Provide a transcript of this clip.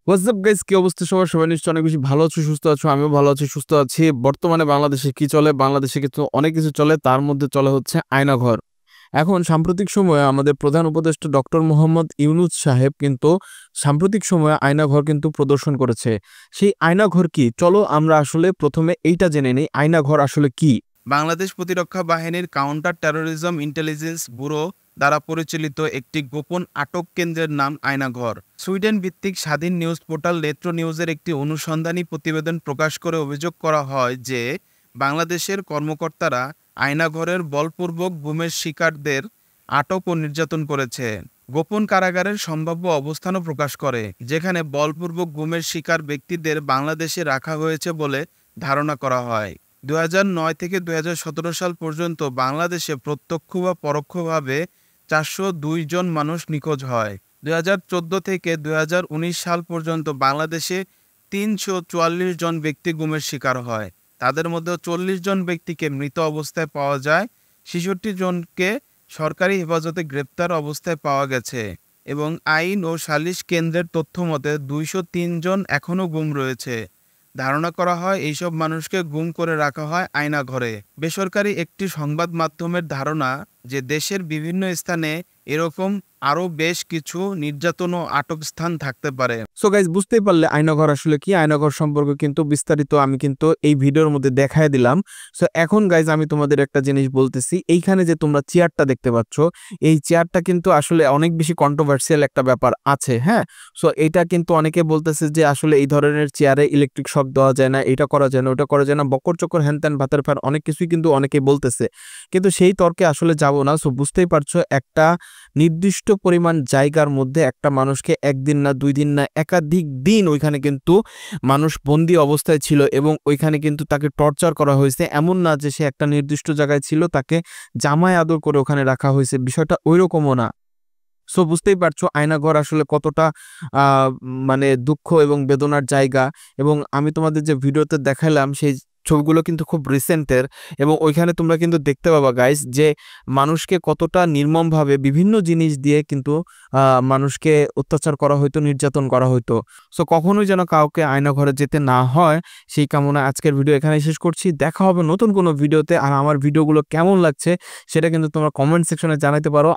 WhatsApp guys, কি অবস্থা সবার? সবাই নিশ্চয়ই অনেক বেশি ভালো আছো, সুস্থ আছো। আমিও ভালো আছি, সুস্থ আছি। বর্তমানে বাংলাদেশে কি চলে? বাংলাদেশে কিন্তু অনেক কিছু চলে, তার মধ্যে চলে হচ্ছে আয়নাঘর। এখন সাম্প্রতিক সময়ে আমাদের প্রধান উপদেষ্টা ডক্টর মোহাম্মদ ইউনূস সাহেব কিন্তু সাম্প্রতিক সময়ে আয়নাঘর কিন্তু প্রদর্শন করেছে। সেই আয়নাঘর কি? চলো আমরা আসলে প্রথমে এইটা জেনে নেই, আয়নাঘর আসলে কি। বাংলাদেশ প্রতিরক্ষা বাহিনীর কাউন্টার টেরোরিজম ইন্টেলিজেন্স ব্যুরো দ্বারা পরিচালিত একটি গোপন আটক কেন্দ্রের নাম আয়নাঘর। সুইডেন ভিত্তিক স্বাধীন নিউজ পোর্টাল নেত্র নিউজের একটি অনুসন্ধানী প্রতিবেদন প্রকাশ করে অভিযোগ করা হয় যে বাংলাদেশের কর্মকর্তারা আয়নাঘরের বলপূর্বক গুমের শিকারদের আটক ও নির্যাতন করেছে। গোপন কারাগারের সম্ভাব্য অবস্থানও প্রকাশ করে, যেখানে বলপূর্বক গুমের শিকার ব্যক্তিদের বাংলাদেশে রাখা হয়েছে বলে ধারণা করা হয়। 2009 থেকে 2017 সাল পর্যন্ত বাংলাদেশে প্রত্যক্ষ বা পরোক্ষভাবে 402 জন মানুষ নিখোঁজ হয়। 2014 থেকে 2019 সাল পর্যন্ত বাংলাদেশে 344 জন ব্যক্তি গুমের শিকার হয়। তাদের মধ্যে 40 জন ব্যক্তিকে মৃত অবস্থায় পাওয়া যায়, 66 জনকে সরকারি হেফাজতে গ্রেপ্তার অবস্থায় পাওয়া গেছে এবং আইন ও সালিশ কেন্দ্রের তথ্য মতে 203 জন এখনও গুম রয়েছে। ধারণা করা হয় এইসব মানুষকে গুম করে রাখা হয় আয়নাঘরে। বেসরকারি একটি সংবাদ মাধ্যমের ধারণা যে দেশের বিভিন্ন স্থানে এরকম আরও বেশ কিছু নির্যাতন ও আটক স্থান থাকতে পারে। সো গাইজ, বুঝতেই পারলে আয়নাঘর আসলে কি। আয়নাঘর সম্পর্কে কিন্তু বিস্তারিত আমি কিন্তু এই ভিডিওর মধ্যে দেখায় দিলাম। সো এখন গাইজ আমি তোমাদের একটা জিনিস বলতেছি, এইখানে যে তোমরা চেয়ারটা দেখতে পাচ্ছ, এই চেয়ারটা কিন্তু আসলে অনেক বেশি কন্ট্রোভার্সিয়াল একটা ব্যাপার আছে, হ্যাঁ। সো এটা কিন্তু অনেকে বলতেছে যে আসলে এই ধরনের চেয়ারে ইলেকট্রিক শক দেওয়া যায় না, এটা করা যায় না, ওটা করা যায় না, বকর চক্কর হ্যান ত্যান ভাতের ফার অনেক কিছুই কিন্তু অনেকেই বলতেছে। কিন্তু সেই তর্কে আসলে যাব না। সো বুঝতেই পারছো, একটা নির্দিষ্ট পরিমাণ জায়গার মধ্যে একটা মানুষকে একদিন না, 2 দিন না, একাধিক দিন ওইখানে কিন্তু মানুষ বন্দি অবস্থায় ছিল এবং ওইখানে কিন্তু তাকে টর্চার করা হয়েছে। এমন না যে সে একটা নির্দিষ্ট জায়গায় ছিল, তাকে জামায় আদর করে ওখানে রাখা হয়েছে, বিষয়টা ওইরকমও না। সো বুঝতেই পারছো আয়নাঘর আসলে কতটা মানে দুঃখ এবং বেদনার জায়গা। এবং আমি তোমাদের যে ভিডিওতে দেখালাম সেই ছবিগুলো কিন্তু খুব রিসেন্টের, এবং ওইখানে তোমরা কিন্তু দেখতে পাবা গাইস যে মানুষকে কতটা নির্মমভাবে বিভিন্ন জিনিস দিয়ে কিন্তু মানুষকে অত্যাচার করা হইতো, নির্যাতন করা হইতো। সো কখনোই যেন কাউকে আয়নাঘরে যেতে না হয়, সেই কামনা আজকের ভিডিও এখানে শেষ করছি। দেখা হবে নতুন কোনো ভিডিওতে। আর আমার ভিডিওগুলো কেমন লাগছে সেটা কিন্তু তোমরা কমেন্ট সেকশনে জানাতে পারো।